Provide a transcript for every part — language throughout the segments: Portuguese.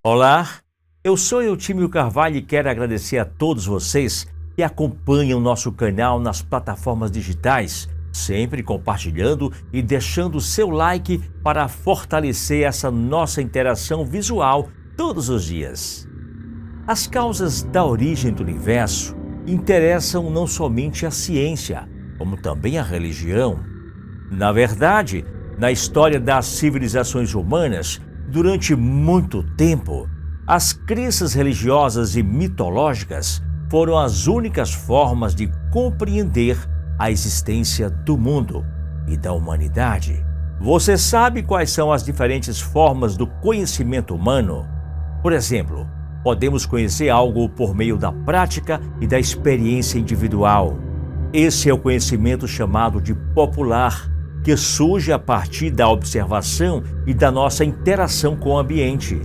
Olá, eu sou Eutímio Carvalho e quero agradecer a todos vocês que acompanham nosso canal nas plataformas digitais, sempre compartilhando e deixando seu like para fortalecer essa nossa interação visual todos os dias. As causas da origem do universo interessam não somente a ciência, como também a religião. Na verdade, na história das civilizações humanas, durante muito tempo, as crenças religiosas e mitológicas foram as únicas formas de compreender a existência do mundo e da humanidade. Você sabe quais são as diferentes formas do conhecimento humano? Por exemplo, podemos conhecer algo por meio da prática e da experiência individual. Esse é o conhecimento chamado de popular, que surge a partir da observação e da nossa interação com o ambiente.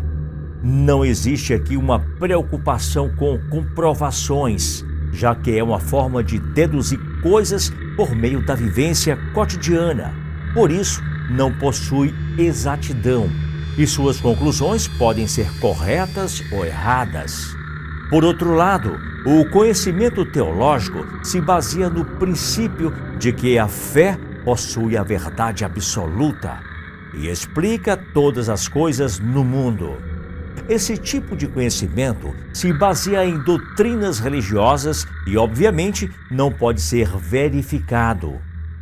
Não existe aqui uma preocupação com comprovações, já que é uma forma de deduzir coisas por meio da vivência cotidiana. Por isso, não possui exatidão e suas conclusões podem ser corretas ou erradas. Por outro lado, o conhecimento teológico se baseia no princípio de que a fé possui a verdade absoluta e explica todas as coisas no mundo. Esse tipo de conhecimento se baseia em doutrinas religiosas e, obviamente, não pode ser verificado.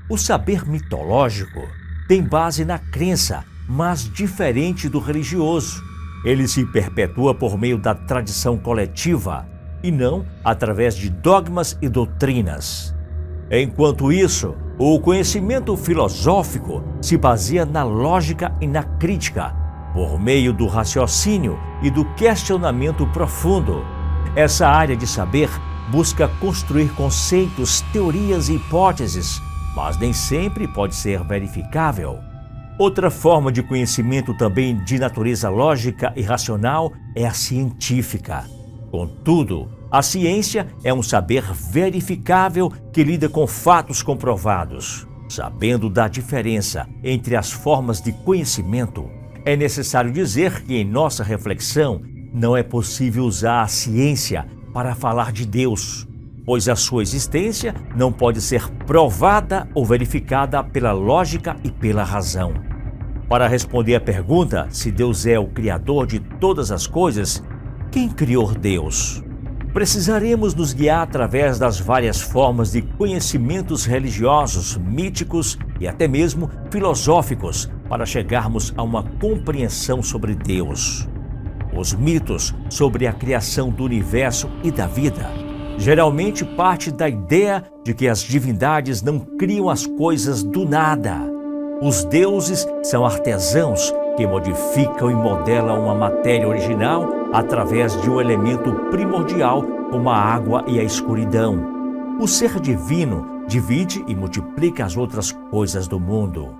O saber mitológico tem base na crença, mas diferente do religioso. Ele se perpetua por meio da tradição coletiva e não através de dogmas e doutrinas. Enquanto isso, o conhecimento filosófico se baseia na lógica e na crítica, por meio do raciocínio e do questionamento profundo. Essa área de saber busca construir conceitos, teorias e hipóteses, mas nem sempre pode ser verificável. Outra forma de conhecimento também de natureza lógica e racional é a científica. Contudo, a ciência é um saber verificável que lida com fatos comprovados. Sabendo da diferença entre as formas de conhecimento, é necessário dizer que em nossa reflexão não é possível usar a ciência para falar de Deus, pois a sua existência não pode ser provada ou verificada pela lógica e pela razão. Para responder à pergunta se Deus é o Criador de todas as coisas, quem criou Deus? Precisaremos nos guiar através das várias formas de conhecimentos religiosos, míticos e até mesmo filosóficos para chegarmos a uma compreensão sobre Deus. Os mitos sobre a criação do universo e da vida geralmente parte da ideia de que as divindades não criam as coisas do nada. Os deuses são artesãos que modificam e modelam uma matéria original através de um elemento primordial como a água e a escuridão. O ser divino divide e multiplica as outras coisas do mundo.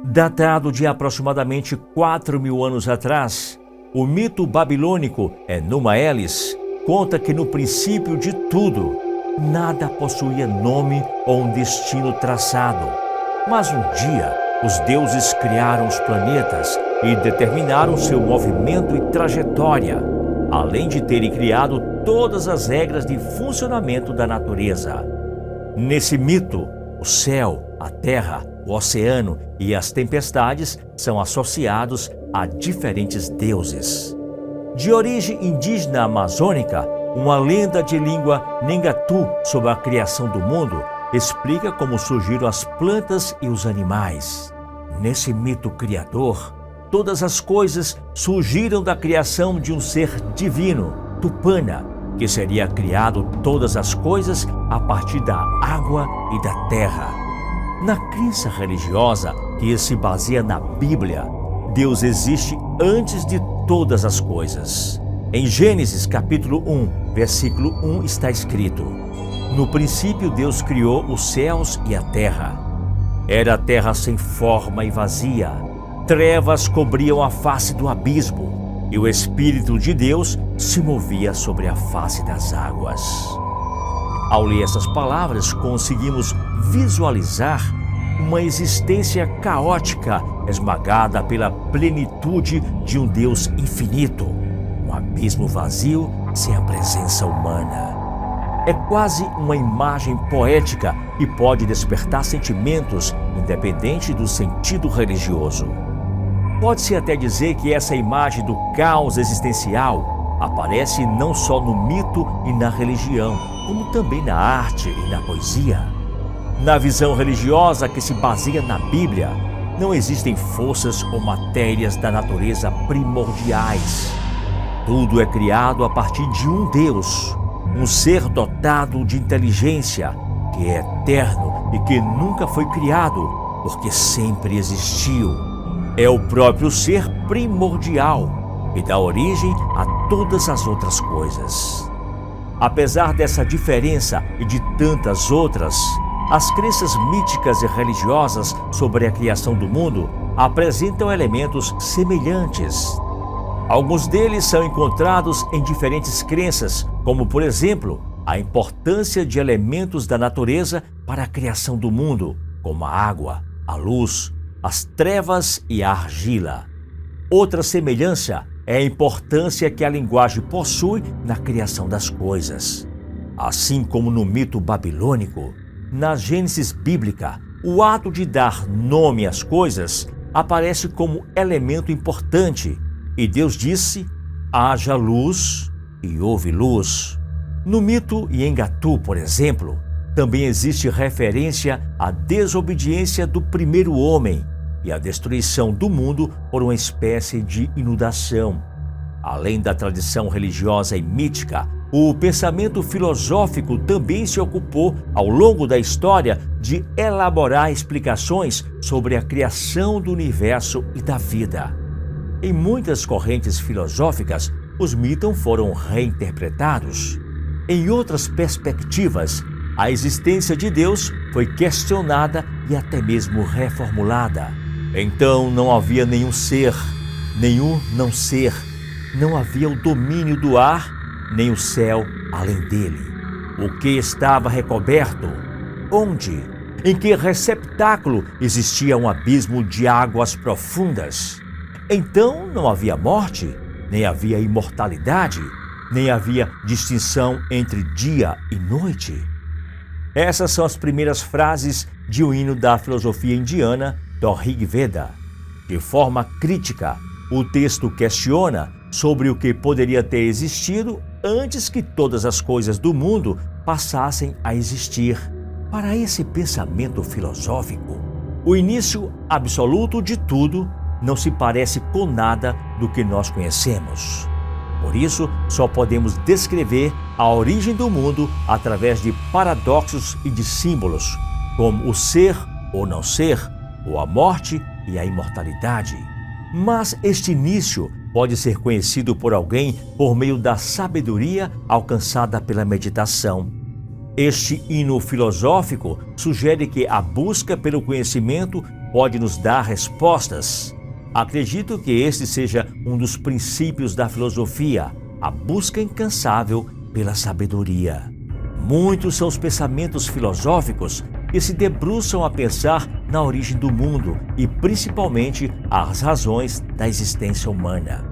Datado de aproximadamente 4.000 anos atrás, o mito babilônico Enuma Elis conta que no princípio de tudo, nada possuía nome ou um destino traçado. Mas um dia, os deuses criaram os planetas e determinaram seu movimento e trajetória, além de terem criado todas as regras de funcionamento da natureza. Nesse mito, o céu, a terra, o oceano e as tempestades são associados a diferentes deuses. De origem indígena amazônica, uma lenda de língua Nengatu sobre a criação do mundo explica como surgiram as plantas e os animais. Nesse mito criador, todas as coisas surgiram da criação de um ser divino, Tupana, que seria criado todas as coisas a partir da água e da terra. Na crença religiosa, que se baseia na Bíblia, Deus existe antes de todas as coisas. Em Gênesis capítulo 1, versículo 1 está escrito: No princípio Deus criou os céus e a terra. Era a terra sem forma e vazia. Trevas cobriam a face do abismo, e o Espírito de Deus se movia sobre a face das águas. Ao ler essas palavras, conseguimos visualizar uma existência caótica, esmagada pela plenitude de um Deus infinito, um abismo vazio sem a presença humana. É quase uma imagem poética que pode despertar sentimentos independente do sentido religioso. Pode-se até dizer que essa imagem do caos existencial aparece não só no mito e na religião, como também na arte e na poesia. Na visão religiosa que se baseia na Bíblia, não existem forças ou matérias da natureza primordiais. Tudo é criado a partir de um Deus, um ser dotado de inteligência, que é eterno e que nunca foi criado, porque sempre existiu. É o próprio ser primordial, que dá origem a todas as outras coisas. Apesar dessa diferença e de tantas outras, as crenças míticas e religiosas sobre a criação do mundo apresentam elementos semelhantes. Alguns deles são encontrados em diferentes crenças, como, por exemplo, a importância de elementos da natureza para a criação do mundo, como a água, a luz, as trevas e a argila. Outra semelhança é a importância que a linguagem possui na criação das coisas. Assim como no mito babilônico, na Gênesis bíblica, o ato de dar nome às coisas aparece como elemento importante. E Deus disse: haja luz, e houve luz. No mito Iengatu, por exemplo, também existe referência à desobediência do primeiro homem e à destruição do mundo por uma espécie de inundação. Além da tradição religiosa e mítica, o pensamento filosófico também se ocupou, ao longo da história, de elaborar explicações sobre a criação do universo e da vida. Em muitas correntes filosóficas, os mitos foram reinterpretados. Em outras perspectivas, a existência de Deus foi questionada e até mesmo reformulada. Então não havia nenhum ser, nenhum não ser, não havia o domínio do ar, nem o céu além dele. O que estava recoberto? Onde? Em que receptáculo existia um abismo de águas profundas? Então não havia morte, nem havia imortalidade, nem havia distinção entre dia e noite. Essas são as primeiras frases de um hino da filosofia indiana, do Rig Veda. De forma crítica, o texto questiona sobre o que poderia ter existido antes que todas as coisas do mundo passassem a existir. Para esse pensamento filosófico, o início absoluto de tudo não se parece com nada do que nós conhecemos. Por isso, só podemos descrever a origem do mundo através de paradoxos e de símbolos, como o ser ou não ser, ou a morte e a imortalidade. Mas este início pode ser conhecido por alguém por meio da sabedoria alcançada pela meditação. Este hino filosófico sugere que a busca pelo conhecimento pode nos dar respostas. Acredito que este seja um dos princípios da filosofia, a busca incansável pela sabedoria. Muitos são os pensamentos filosóficos que se debruçam a pensar na origem do mundo e principalmente as razões da existência humana.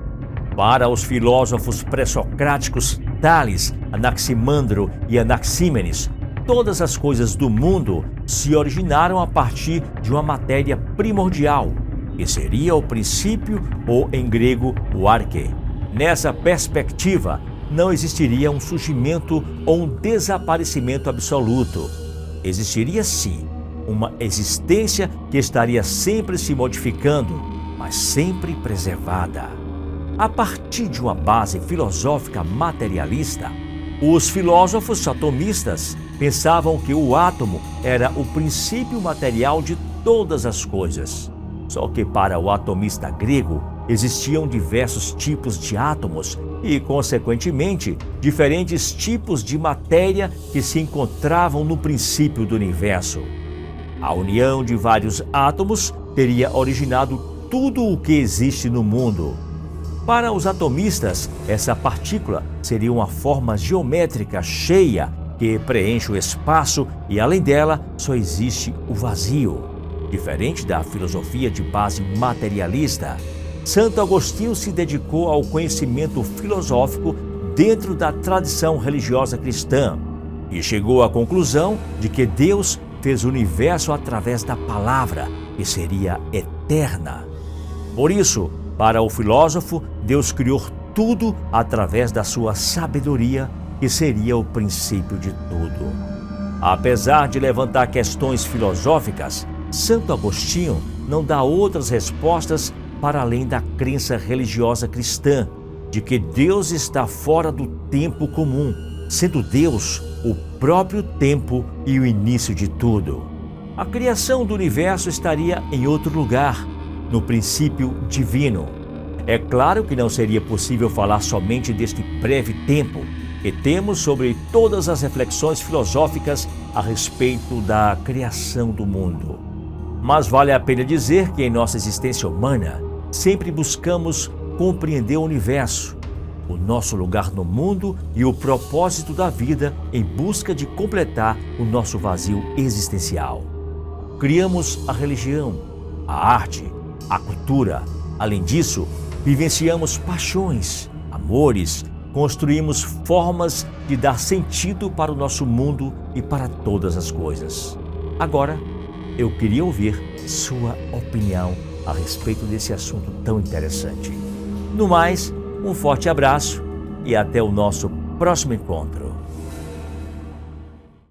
Para os filósofos pré-socráticos Tales, Anaximandro e Anaxímenes, todas as coisas do mundo se originaram a partir de uma matéria primordial, que seria o princípio ou, em grego, o arche. Nessa perspectiva, não existiria um surgimento ou um desaparecimento absoluto. Existiria sim uma existência que estaria sempre se modificando, mas sempre preservada. A partir de uma base filosófica materialista, os filósofos atomistas pensavam que o átomo era o princípio material de todas as coisas. Só que para o atomista grego existiam diversos tipos de átomos e, consequentemente, diferentes tipos de matéria que se encontravam no princípio do universo. A união de vários átomos teria originado tudo o que existe no mundo. Para os atomistas, essa partícula seria uma forma geométrica cheia que preenche o espaço e, além dela, só existe o vazio. Diferente da filosofia de base materialista, Santo Agostinho se dedicou ao conhecimento filosófico dentro da tradição religiosa cristã e chegou à conclusão de que Deus fez o universo através da palavra, que seria eterna. Por isso, para o filósofo, Deus criou tudo através da sua sabedoria, que seria o princípio de tudo. Apesar de levantar questões filosóficas, Santo Agostinho não dá outras respostas para além da crença religiosa cristã, de que Deus está fora do tempo comum, sendo Deus o próprio tempo e o início de tudo. A criação do universo estaria em outro lugar, no princípio divino. É claro que não seria possível falar somente deste breve tempo que temos sobre todas as reflexões filosóficas a respeito da criação do mundo. Mas vale a pena dizer que em nossa existência humana, sempre buscamos compreender o universo, o nosso lugar no mundo e o propósito da vida em busca de completar o nosso vazio existencial. Criamos a religião, a arte, a cultura. Além disso, vivenciamos paixões, amores, construímos formas de dar sentido para o nosso mundo e para todas as coisas. Agora, eu queria ouvir sua opinião a respeito desse assunto tão interessante. No mais, um forte abraço e até o nosso próximo encontro.